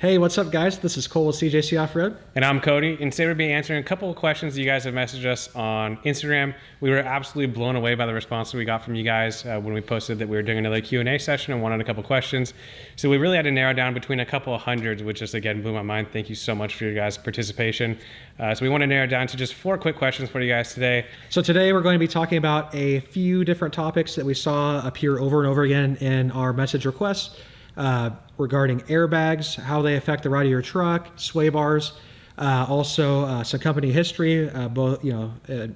Hey, what's up, guys? This is Cole with CJC Off-Road. And I'm Cody, and today we'll be answering a couple of questions that you guys have messaged us on Instagram. We were absolutely blown away by the response that we got from you guys when we posted that we were doing another Q&A session and wanted a couple questions. So we really had to narrow down between a couple of hundreds, which just, again, blew my mind. Thank you so much for your guys' participation. So we want to narrow down to just 4 quick questions for you guys today. So today we're going to be talking about a few different topics that we saw appear over and over again in our message requests. Regarding airbags, how they affect the ride of your truck, sway bars, also some company history, both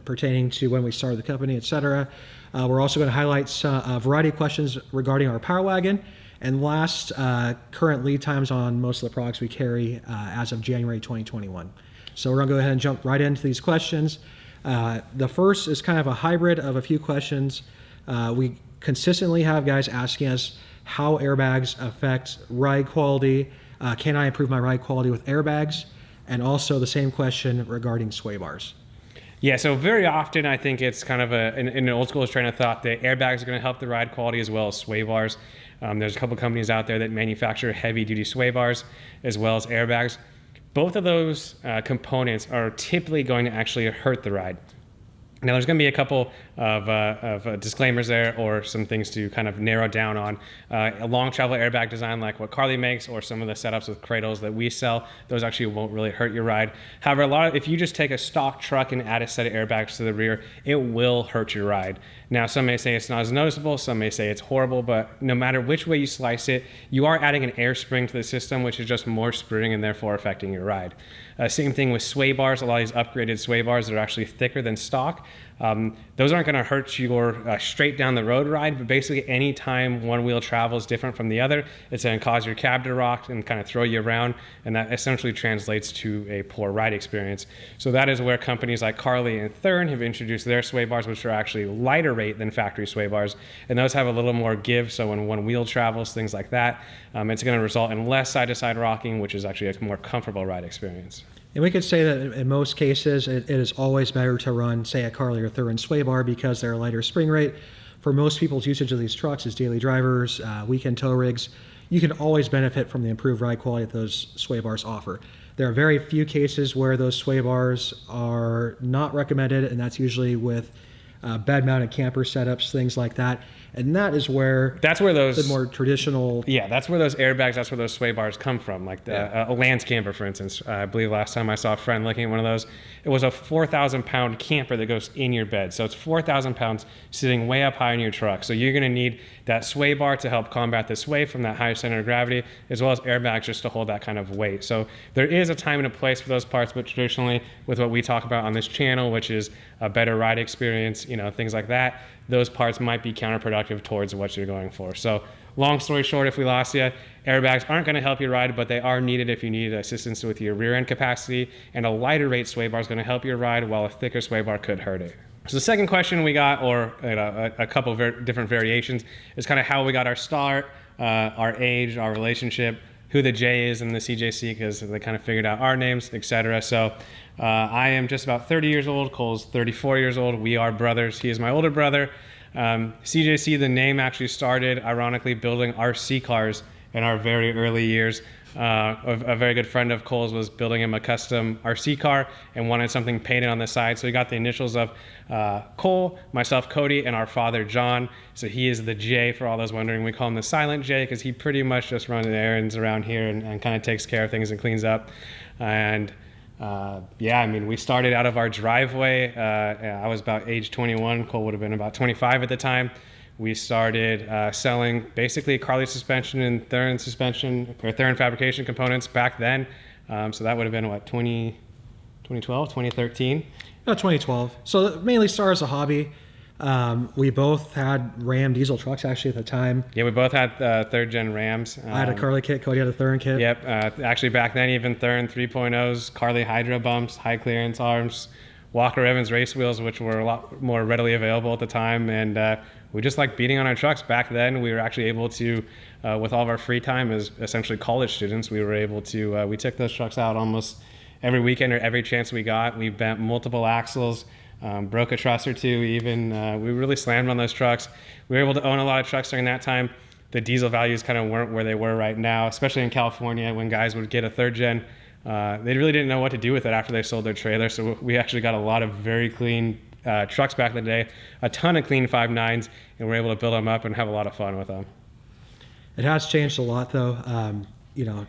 pertaining to when we started the company, etc. We're also going to highlight a variety of questions regarding our Power Wagon, and last, current lead times on most of the products we carry as of January 2021. So we're going to go ahead and jump right into these questions. The first is kind of a hybrid of a few questions. We consistently have guys asking us how airbags affect ride quality. Can I improve my ride quality with airbags? And also the same question regarding sway bars. Yeah, so very often I think it's kind of in an old school train of thought that airbags are going to help the ride quality as well as sway bars. There's a couple companies out there that manufacture heavy duty sway bars as well as airbags. Both of those components are typically going to actually hurt the ride. Now, there's going to be a couple of disclaimers there, or some things to kind of narrow down on. A long travel airbag design like what Carly makes, or some of the setups with cradles that we sell, those actually won't really hurt your ride. However, if you just take a stock truck and add a set of airbags to the rear, it will hurt your ride. Now, some may say it's not as noticeable, some may say it's horrible, but no matter which way you slice it, you are adding an air spring to the system, which is just more spring and therefore affecting your ride. Same thing with sway bars. A lot of these upgraded sway bars that are actually thicker than stock. Those aren't going to hurt your straight down the road ride, but basically any time one wheel travels different from the other, it's going to cause your cab to rock and kind of throw you around, and that essentially translates to a poor ride experience. So that is where companies like Carly and Thurn have introduced their sway bars, which are actually lighter weight than factory sway bars, and those have a little more give, so when one wheel travels, things like that, it's going to result in less side-to-side rocking, which is actually a more comfortable ride experience. And we could say that in most cases, it is always better to run, say, a Carly or Thurn sway bar because they're a lighter spring rate. For most people's usage of these trucks as daily drivers, weekend tow rigs, you can always benefit from the improved ride quality that those sway bars offer. There are very few cases where those sway bars are not recommended, and that's usually with bed-mounted camper setups, things like that. And that's where those, the more traditional... Yeah, that's where those airbags, that's where those sway bars come from. Like a Lance camper, for instance. I believe last time I saw a friend looking at one of those, it was a 4,000-pound camper that goes in your bed. So it's 4,000 pounds sitting way up high in your truck. So you're going to need that sway bar to help combat the sway from that high center of gravity, as well as airbags just to hold that kind of weight. So there is a time and a place for those parts, but traditionally with what we talk about on this channel, which is a better ride experience, things like that, those parts might be counterproductive towards what you're going for. So long story short, if we lost you, airbags aren't going to help you ride, but they are needed if you need assistance with your rear end capacity, and a lighter weight sway bar is going to help your ride, while a thicker sway bar could hurt it. So the second question we got, or a couple of different variations, is kind of how we got our start, our age, our relationship, who the J is in the CJC, because they kind of figured out our names, etc. So I am just about 30 years old. Cole's 34 years old. We are brothers. He is my older brother. CJC, the name actually started, ironically, building RC cars in our very early years. A very good friend of Cole's was building him a custom RC car and wanted something painted on the side. So he got the initials of Cole, myself, Cody, and our father, John. So he is the J for all those wondering. We call him the silent J because he pretty much just runs errands around here and kind of takes care of things and cleans up. And we started out of our driveway. I was about age 21. Cole would have been about 25 at the time. We started selling basically Carly suspension and Thurn suspension, or Thurn fabrication components back then. So that would have been, 2012, 2013? No, 2012. So it mainly started as a hobby. We both had Ram diesel trucks actually at the time. Yeah, we both had third gen Rams. I had a Carly kit, Cody had a Thurn kit. Yep, actually back then even Thurn 3.0s, Carly Hydra bumps, high clearance arms, Walker Evans race wheels, which were a lot more readily available at the time, and we just liked beating on our trucks. Back then, we were actually able to, with all of our free time as essentially college students, we were able to, we took those trucks out almost every weekend or every chance we got. We bent multiple axles, broke a truss or two even. We really slammed on those trucks. We were able to own a lot of trucks during that time. the diesel values kind of weren't where they were right now, especially in California when guys would get a third gen. They really didn't know what to do with it after they sold their trailer. So we actually got a lot of very clean trucks back in the day, a ton of clean 5.9s, and we're able to build them up and have a lot of fun with them. It has changed a lot though.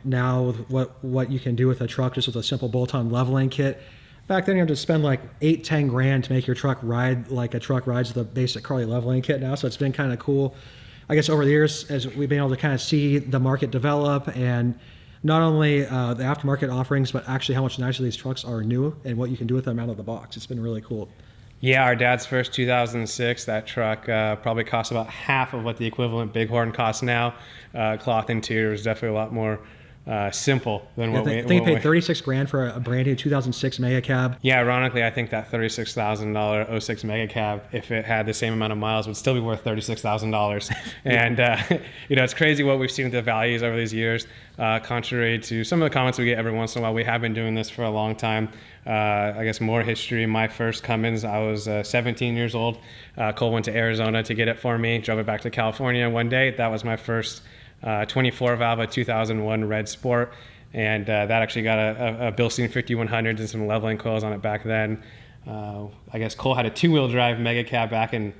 Now with what you can do with a truck just with a simple bolt-on leveling kit. Back then you had to spend like $8-10 grand to make your truck ride like a truck rides the basic Carly leveling kit now. So it's been kind of cool. I guess over the years, as we've been able to kind of see the market develop, and not only the aftermarket offerings, but actually how much nicer these trucks are new and what you can do with them out of the box. It's been really cool. Yeah, our dad's first 2006, that truck probably cost about half of what the equivalent Bighorn costs now. Cloth interior is definitely a lot more simple than what we... I think he paid 36 grand for a brand new 2006 Mega Cab. Yeah, ironically, I think that $36,000 06 Mega Cab, if it had the same amount of miles, would still be worth $36,000. And, it's crazy what we've seen with the values over these years. Contrary to some of the comments we get every once in a while, we have been doing this for a long time. I guess more history. My first Cummins, I was 17 years old. Cole went to Arizona to get it for me, drove it back to California one day. That was my first 24 valve, a 2001 Red Sport, and that actually got a Bilstein 5100 and some leveling coils on it back then. I guess Cole had a 2-wheel drive Mega Cab back in,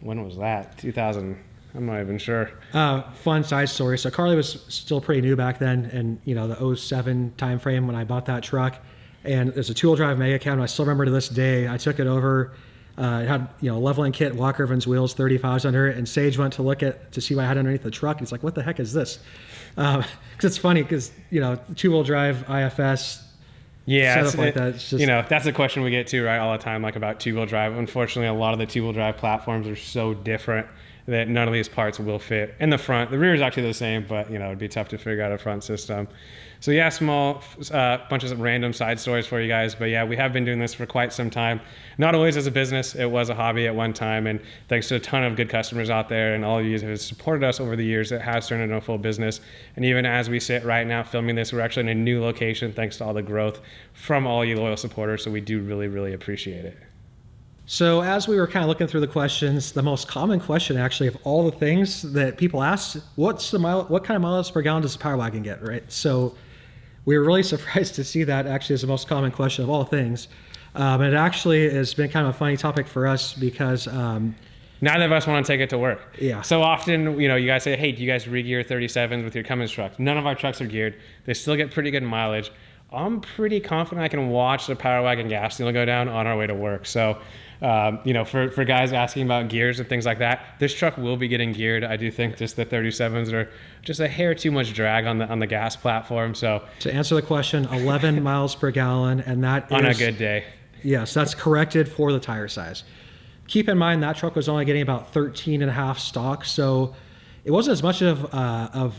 when was that? 2000. I'm not even sure. Fun side story. So Carly was still pretty new back then, and the 07 time frame when I bought that truck, and there's a 2-wheel drive Mega Cab. And I still remember to this day. I took it over. It had leveling kit, Walker Evans wheels, 35s under it, and Sage went to see what I had underneath the truck. And he's like, "What the heck is this?" Because it's funny because 2-wheel drive IFS. Yeah, setup like that. It's just, that's a question we get too, right, all the time, like about 2-wheel drive. Unfortunately, a lot of the 2-wheel drive platforms are so different that none of these parts will fit in the front. The rear is actually the same, but it'd be tough to figure out a front system. So yeah, small bunches of random side stories for you guys. But yeah, we have been doing this for quite some time. Not always as a business. It was a hobby at one time. And thanks to a ton of good customers out there and all of you who have supported us over the years, it has turned into a full business. And even as we sit right now filming this, we're actually in a new location thanks to all the growth from all you loyal supporters. So we do really, really appreciate it. So as we were kind of looking through the questions, the most common question actually of all the things that people ask, what kind of miles per gallon does the Power Wagon get, right? So we were really surprised to see that actually is the most common question of all things. And it actually has been kind of a funny topic for us because... neither of us want to take it to work. Yeah. So often, you guys say, hey, do you guys re-gear 37s with your Cummins truck? None of our trucks are geared. They still get pretty good mileage. I'm pretty confident I can watch the Power Wagon gas needle go down on our way to work. So, for guys asking about gears and things like that, this truck will be getting geared. I do think just the 37s are just a hair too much drag on the gas platform. So to answer the question, 11 miles per gallon, and that on a good day. Yes, that's corrected for the tire size. Keep in mind that truck was only getting about 13 and a half stock, so it wasn't as much of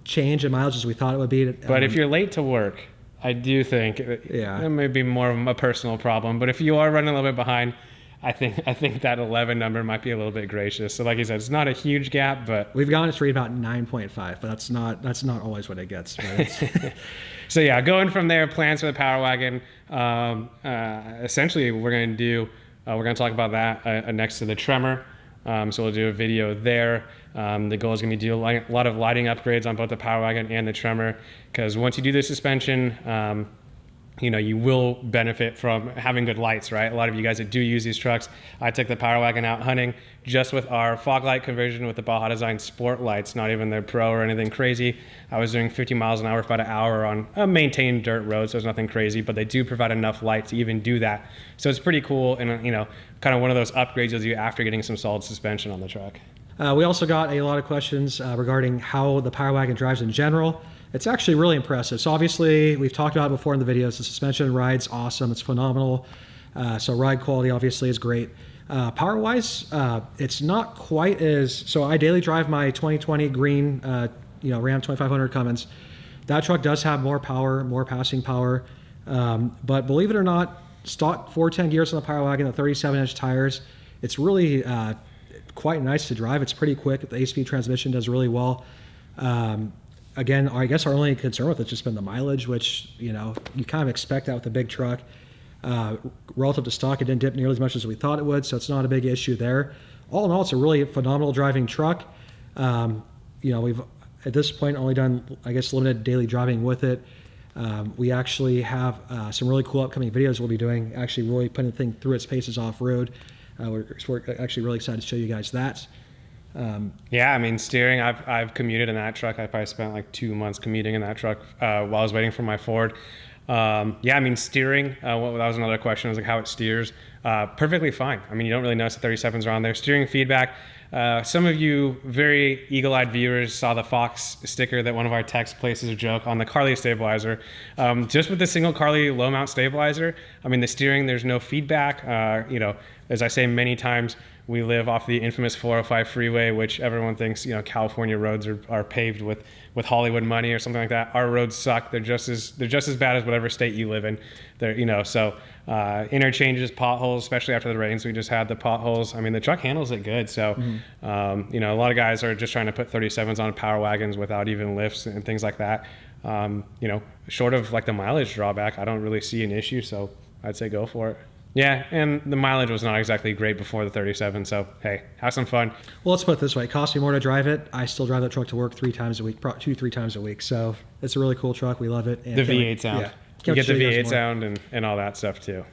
change in mileage as we thought it would be. But if you're late to work, I do think it may be more of a personal problem. But if you are running a little bit behind, I think that 11 number might be a little bit gracious. So like you said, it's not a huge gap, but we've gotten it to read about 9.5, but that's not always what it gets. So yeah, going from there, plans for the Power Wagon. Essentially, we're going to talk about that next to the Tremor. So we'll do a video there. The goal is going to be to do a lot of lighting upgrades on both the Power Wagon and the Tremor, because once you do the suspension, you will benefit from having good lights, right? A lot of you guys that do use these trucks, I took the Power Wagon out hunting just with our fog light conversion with the Baja Design Sport lights, not even their Pro or anything crazy. I was doing 50 miles an hour for about an hour on a maintained dirt road, so it's nothing crazy, but they do provide enough light to even do that. So it's pretty cool and, kind of one of those upgrades you'll do after getting some solid suspension on the truck. We also got a lot of questions regarding how the Power Wagon drives in general. It's actually really impressive. So obviously, we've talked about it before in the videos. The suspension ride's awesome. It's phenomenal. So ride quality obviously is great. Power-wise, it's not quite as... So I daily drive my 2020 green, Ram 2500 Cummins. That truck does have more power, more passing power. But believe it or not, stock 410 gears on the Power Wagon, the 37-inch tires, it's really quite nice to drive. It's pretty quick. The 8-speed transmission does really well. Again, I guess our only concern with it's just been the mileage, which, you kind of expect that with a big truck. Relative to stock, it didn't dip nearly as much as we thought it would, so it's not a big issue there. All in all, it's a really phenomenal driving truck. We've at this point only done, I guess, limited daily driving with it. We actually have some really cool upcoming videos we'll be doing, actually really putting the thing through its paces off-road. We're actually really excited to show you guys that. Yeah, I mean, steering, I've commuted in that truck. I probably spent like 2 months commuting in that truck while I was waiting for my Ford. Yeah, I mean, steering, that was another question, was like how it steers. Perfectly fine. I mean, you don't really notice the 37s are on there. Steering feedback, some of you very eagle-eyed viewers saw the Fox sticker that one of our techs placed as a joke on the Carly stabilizer. Just with the single Carly low mount stabilizer, I mean, the steering, there's no feedback. As I say many times, we live off the infamous 405 freeway, which everyone thinks, California roads are paved with Hollywood money or something like that. Our roads suck. They're just as bad as whatever state you live in. Interchanges, potholes, especially after the rains we just had, the potholes. I mean, the truck handles it good. So, a lot of guys are just trying to put 37s on power wagons without even lifts and things like that. Short of like the mileage drawback, I don't really see an issue. So I'd say go for it. Yeah, and the mileage was not exactly great before the 37, so hey, have some fun. Well, let's put it this way. It costs me more to drive it. I still drive that truck to work 3 times a week, 2-3 times a week. So it's a really cool truck. We love it. And the V8 sound. Yeah, you get the V8 sound and all that stuff too.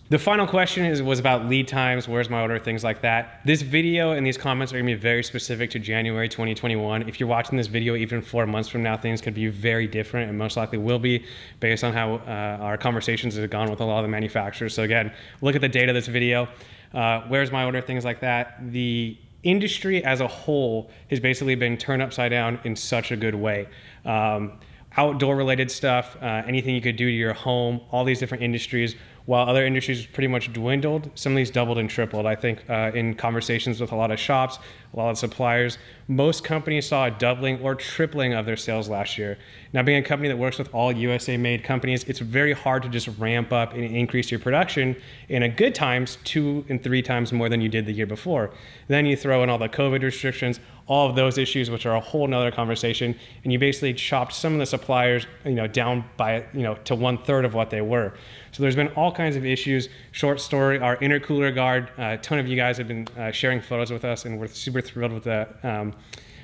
The final question was about lead times, where's my order, things like that. This video and these comments are going to be very specific to January 2021. If you're watching this video even 4 months from now, things could be very different and most likely will be based on how our conversations have gone with a lot of the manufacturers. So again, look at the date of this video. Where's my order, things like that. The industry as a whole has basically been turned upside down in such a good way. Outdoor related stuff, anything you could do to your home, all these different industries. While other industries pretty much dwindled, some of these doubled and tripled. I think in conversations with a lot of shops, a lot of suppliers, most companies saw a doubling or tripling of their sales last year. Now, being a company that works with all USA-made companies, it's very hard to just ramp up and increase your production in a good times 2 and 3 times more than you did the year before. Then you throw in all the COVID restrictions, all of those issues, which are a whole nother conversation, and you basically chopped some of the suppliers, down by, to 1/3 of what they were. So there's been all kinds of issues. Short story, our intercooler guard, a ton of you guys have been sharing photos with us, and we're super thrilled with the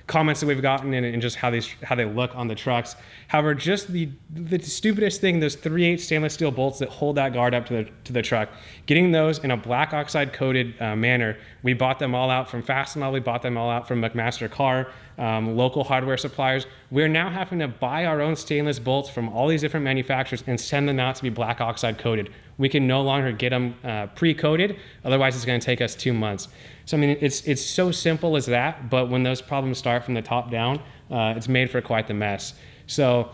comments that we've gotten and just how they look on the trucks. However, just the stupidest thing, those 3/8 stainless steel bolts that hold that guard up to the truck, getting those in a black oxide coated manner. We bought them all out from Fastenal. We bought them all out from McMaster Carr, local hardware suppliers. We're now having to buy our own stainless bolts from all these different manufacturers and send them out to be black oxide coated. We can no longer get them pre-coated. Otherwise, it's going to take us 2 months. So, I mean, it's so simple as that. But when those problems start from the top down, it's made for quite the mess. So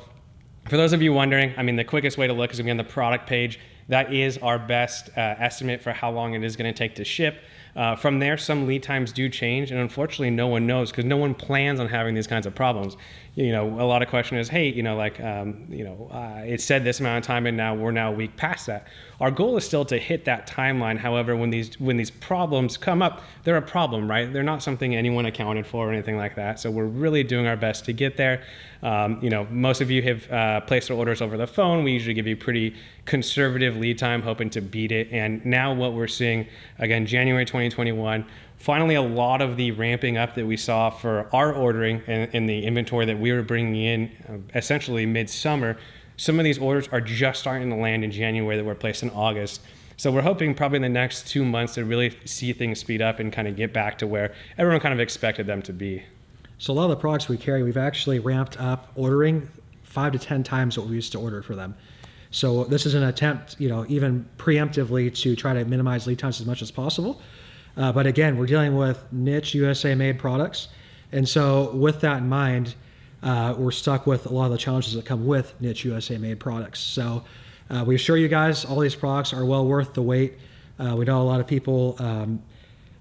for those of you wondering, I mean, the quickest way to look is going to be on the product page. That is our best estimate for how long it is going to take to ship. From there, some lead times do change, and unfortunately, no one knows because no one plans on having these kinds of problems. A lot of question is, hey, it said this amount of time, and now we're a week past that. Our goal is still to hit that timeline. However, when these problems come up, they're a problem, right? They're not something anyone accounted for or anything like that. So we're really doing our best to get there. Most of you have placed your orders over the phone. We usually give you pretty conservative lead time, hoping to beat it. And now what we're seeing, again, January 2021, finally a lot of the ramping up that we saw for our ordering and the inventory that we were bringing in essentially mid-summer, some of these orders are just starting to land in January that were placed in August. So we're hoping probably in the next 2 months to really see things speed up and kind of get back to where everyone kind of expected them to be. So a lot of the products we carry, we've actually ramped up ordering 5 to 10 times what we used to order for them. So this is an attempt, even preemptively to try to minimize lead times as much as possible. But again, we're dealing with niche USA-made products. And so with that in mind, we're stuck with a lot of the challenges that come with niche USA-made products. So we assure you guys all these products are well worth the wait. We know a lot of people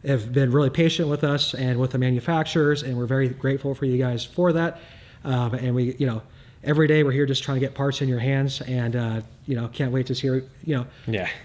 have been really patient with us and with the manufacturers, and we're very grateful for you guys for that. And we, every day we're here just trying to get parts in your hands, and can't wait to hear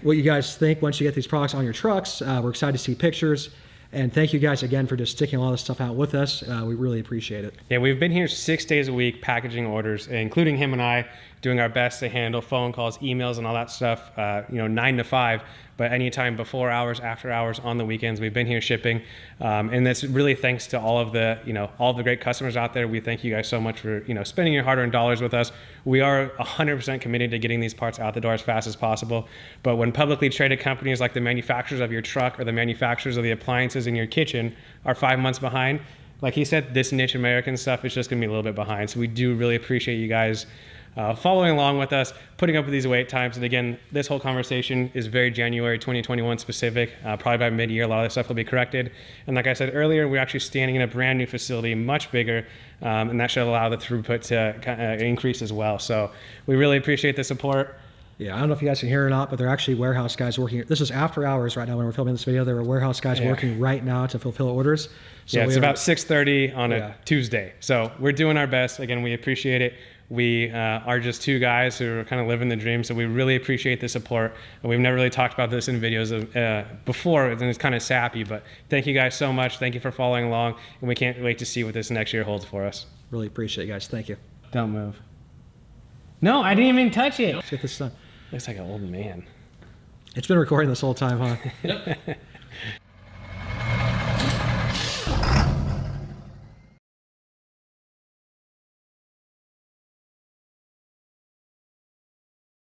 what you guys think once you get these products on your trucks. We're excited to see pictures, and thank you guys again for just sticking a lot of this stuff out with us. We really appreciate it. Yeah, we've been here 6 days a week packaging orders, including him and I, doing our best to handle phone calls, emails, and all that stuff, 9 to 5. But anytime before hours, after hours, on the weekends, we've been here shipping. And that's really thanks to all of the great customers out there. We thank you guys so much for, spending your hard-earned dollars with us. We are 100% committed to getting these parts out the door as fast as possible. But when publicly traded companies like the manufacturers of your truck or the manufacturers of the appliances in your kitchen are 5 months behind, like he said, this niche American stuff is just going to be a little bit behind. So we do really appreciate you guys following along with us, putting up with these wait times. And again, this whole conversation is very January 2021 specific. Probably by mid-year, a lot of this stuff will be corrected. And like I said earlier, we're actually standing in a brand new facility, much bigger, and that should allow the throughput to increase as well. So we really appreciate the support. Yeah, I don't know if you guys can hear or not, but there are actually warehouse guys working. This is after hours right now when we're filming this video. There are warehouse guys working right now to fulfill orders. So it's about 6:30 on a Tuesday. So we're doing our best. Again, we appreciate it. We are just two guys who are kind of living the dream, so we really appreciate the support. And we've never really talked about this in videos before, and it's kind of sappy, but thank you guys so much. Thank you for following along, and we can't wait to see what this next year holds for us. Really appreciate it, guys. Thank you. Don't move. No, I didn't even touch it. Let's get this done. Looks like an old man. It's been recording this whole time, huh?